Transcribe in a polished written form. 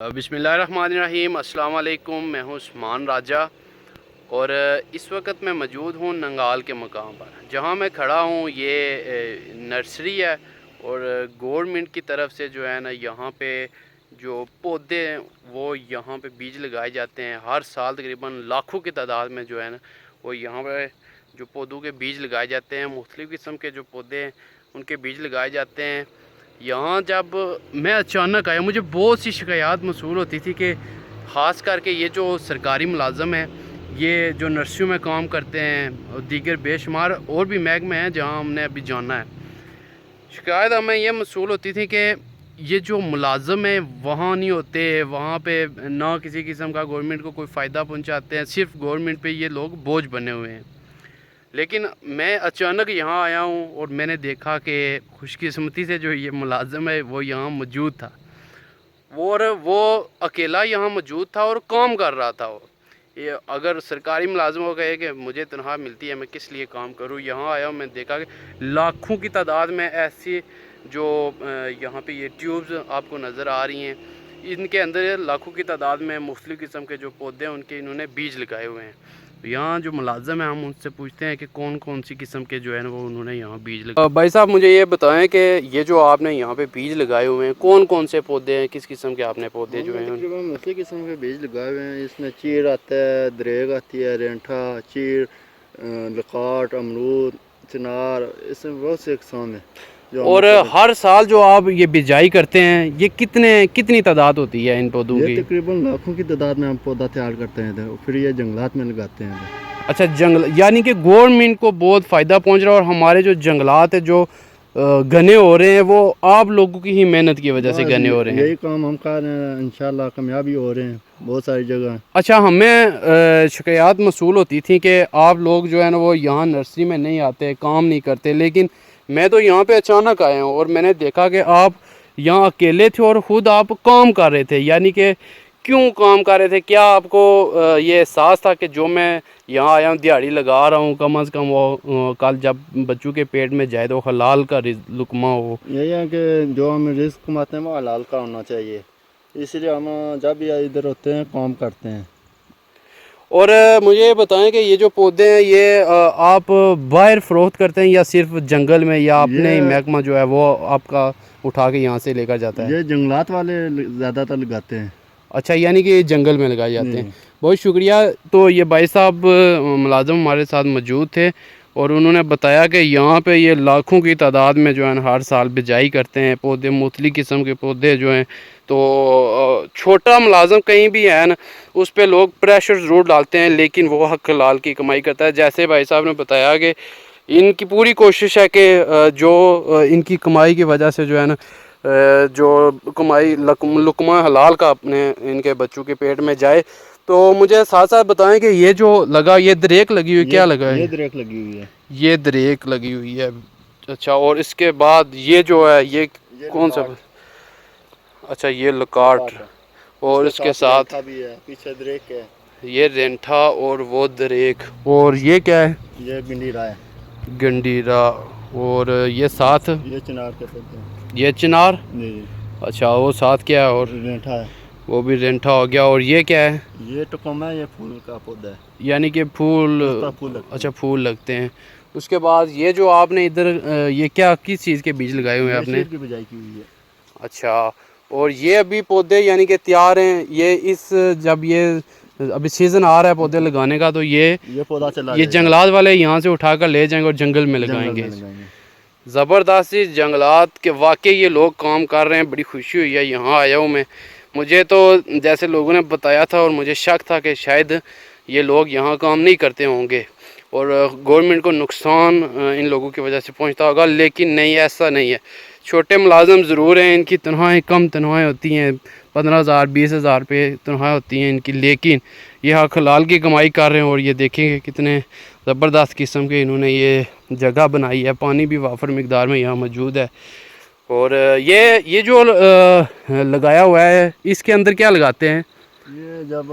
بسم اللہ الرحمن الرحیم۔ السلام علیکم، میں ہوں عثمان راجہ اور اس وقت میں موجود ہوں ننگال کے مقام پر جہاں میں کھڑا ہوں۔ یہ نرسری ہے اور گورنمنٹ کی طرف سے جو ہے نا یہاں پہ جو پودے ہیں وہ یہاں پہ بیج لگائے جاتے ہیں۔ ہر سال تقریباً لاکھوں کی تعداد میں جو ہے نا وہ یہاں پہ جو پودوں کے بیج لگائے جاتے ہیں، مختلف قسم کے جو پودے ہیں ان کے بیج لگائے جاتے ہیں۔ یہاں جب میں اچانک آیا مجھے بہت سی شکایات موصول ہوتی تھی کہ خاص کر کے یہ جو سرکاری ملازم ہیں، یہ جو نرسریوں میں کام کرتے ہیں اور دیگر بے شمار اور بھی محکمے ہیں جہاں ہم نے ابھی جانا ہے، شکایت ہمیں یہ موصول ہوتی تھی کہ یہ جو ملازم ہیں وہاں نہیں ہوتے، وہاں پہ نہ کسی قسم کا گورنمنٹ کو کوئی فائدہ پہنچاتے ہیں، صرف گورنمنٹ پہ یہ لوگ بوجھ بنے ہوئے ہیں۔ لیکن میں اچانک یہاں آیا ہوں اور میں نے دیکھا کہ خوش قسمتی سے جو یہ ملازم ہے وہ یہاں موجود تھا اور وہ اکیلا یہاں موجود تھا اور کام کر رہا تھا۔ یہ اگر سرکاری ملازم کو کہے کہ مجھے تنخواہ ملتی ہے میں کس لیے کام کروں، یہاں آیا ہوں میں دیکھا کہ لاکھوں کی تعداد میں ایسی جو یہاں پہ یہ ٹیوبز آپ کو نظر آ رہی ہیں، ان کے اندر لاکھوں کی تعداد میں مختلف قسم کے جو پودے ہیں ان کے انہوں نے بیج لگائے ہوئے ہیں۔ یہاں جو ملازم ہیں ہم ان سے پوچھتے ہیں کہ کون کون سی قسم کے جو ہے نا وہ انہوں نے یہاں بیج لگائے۔ بھائی صاحب مجھے یہ بتائیں کہ یہ جو آپ نے یہاں پہ بیج لگائے ہوئے ہیں کون کون سے پودے ہیں، کس قسم کے آپ نے پودے جو ہیں؟ تقریباً مختلف قسم کے بیج لگائے ہوئے ہیں۔ اس میں چیر آتا ہے، دریگ آتی ہے، رینٹھا، چیر، لکاٹ، امرود، چنار، اس میں بہت سے اقسام ہیں۔ اور ہر سال جو آپ یہ بجائی کرتے ہیں یہ کتنی تعداد ہوتی ہے ان پودوں کی؟ یہ تقریباً لاکھوں کی تعداد میں ہم پودا تیار کرتے ہیں پھر یہ جنگلات میں لگاتے ہیں۔ اچھا، یعنی کہ گورنمنٹ کو بہت فائدہ پہنچ رہا ہے اور ہمارے جو جنگلات ہیں جو گھنے ہو رہے ہیں وہ آپ لوگوں کی ہی محنت کی وجہ سے گھنے ہو رہے ہیں۔ یہی کام ہم کر رہے ہیں، انشاءاللہ کامیابی ہو رہے ہیں بہت ساری جگہ۔ اچھا، ہمیں شکایات موصول ہوتی تھیں کہ آپ لوگ جو ہے نا وہ یہاں نرسری میں نہیں آتے، کام نہیں کرتے، لیکن میں تو یہاں پہ اچانک آیا ہوں اور میں نے دیکھا کہ آپ یہاں اکیلے تھے اور خود آپ کام کر رہے تھے۔ یعنی کہ کیوں کام کر رہے تھے؟ کیا آپ کو یہ احساس تھا کہ جو میں یہاں آیا ہوں دیہڑی لگا رہا ہوں، کم از کم وہ کل جب بچوں کے پیٹ میں جائے تو حلال کا لقمہ ہو؟ یہی ہے کہ جو ہم رزق کماتے ہیں وہ حلال کا ہونا چاہیے، اس لیے ہم جب بھی ادھر ہوتے ہیں کام کرتے ہیں۔ اور مجھے یہ بتائیں کہ یہ جو پودے ہیں یہ آپ باہر فروخت کرتے ہیں یا صرف جنگل میں، یا اپنے ہی محکمہ جو ہے وہ آپ کا اٹھا کے یہاں سے لے کر جاتا ہے؟ یہ جنگلات والے زیادہ تر لگاتے ہیں۔ اچھا، یعنی کہ یہ جنگل میں لگائے جاتے ہیں۔ بہت شکریہ۔ تو یہ بھائی صاحب ملازم ہمارے ساتھ موجود تھے اور انہوں نے بتایا کہ یہاں پہ یہ لاکھوں کی تعداد میں جو ہے ہر سال بجائی کرتے ہیں پودے، مختلف قسم کے پودے جو ہیں۔ تو چھوٹا ملازم کہیں بھی ہے نا اس پہ لوگ پریشر ضرور ڈالتے ہیں، لیکن وہ حق حلال کی کمائی کرتا ہے۔ جیسے بھائی صاحب نے بتایا کہ ان کی پوری کوشش ہے کہ جو ان کی کمائی کی وجہ سے جو ہے نا جو کمائی لقمہ حلال کا اپنے ان کے بچوں کے پیٹ میں جائے۔ تو مجھے ساتھ ساتھ بتائیں کہ یہ جو لگا یہ دریک لگی ہوئی کیا لگا ہے؟ یہ دریک لگی ہوئی ہے۔ یہ دریک لگی ہوئی ہے۔ اچھا، اور اس کے بعد یہ جو ہے یہ کون سا؟ اچھا، یہ لکاٹ، اور اس کے ساتھ بھی ہے، پیچھے دریک ہے، یہ رینٹھا اور وہ دریک، اور یہ کیا ہے؟ یہ گنڈیرا ہے، گنڈیرا، اور یہ ساتھ یہ چنار کے پودے ہیں۔ یہ چنار، جی۔ اچھا، وہ ساتھ کیا ہے؟ اور رینٹھا ہے، وہ بھی رینٹھا ہو گیا۔ اور یہ کیا ہے؟ یہ ٹکوما ہے، یہ پھول کا پودا ہے، یعنی کہ پھول، اچھا پھول لگتے ہیں۔ اس کے بعد یہ جو آپ نے ادھر یہ کیا کس چیز کے بیج لگائے ہوئے ہیں آپ نے؟ کی بجائی کی ہوئی ہے۔ اچھا، اور یہ ابھی پودے یعنی کہ تیار ہیں، یہ جب یہ ابھی سیزن آ رہا ہے پودے لگانے کا تو یہ پودا چلا یہ جنگلات والے یہاں سے اٹھا کر لے جائیں گے اور جنگل میں لگائیں گے۔ زبردستی جنگلات کے واقعی یہ لوگ کام کر رہے ہیں، بڑی خوشی ہوئی ہے یہاں آیا ہوں میں۔ مجھے تو جیسے لوگوں نے بتایا تھا اور مجھے شک تھا کہ شاید یہ لوگ یہاں کام نہیں کرتے ہوں گے اور گورنمنٹ کو نقصان ان لوگوں کی وجہ سے پہنچتا ہوگا، لیکن نہیں، ایسا نہیں ہے۔ چھوٹے ملازم ضرور ہیں، ان کی تنخواہیں کم تنخواہیں ہوتی ہیں، 15,000 20,000 روپے تنخواہیں ہوتی ہیں ان کی، لیکن یہ حق حلال کی کمائی کر رہے ہیں۔ اور یہ دیکھیں کہ کتنے زبردست قسم کے انہوں نے یہ جگہ بنائی ہے، پانی بھی وافر مقدار میں یہاں موجود ہے۔ اور یہ جو لگایا ہوا ہے اس کے اندر کیا لگاتے ہیں؟ یہ جب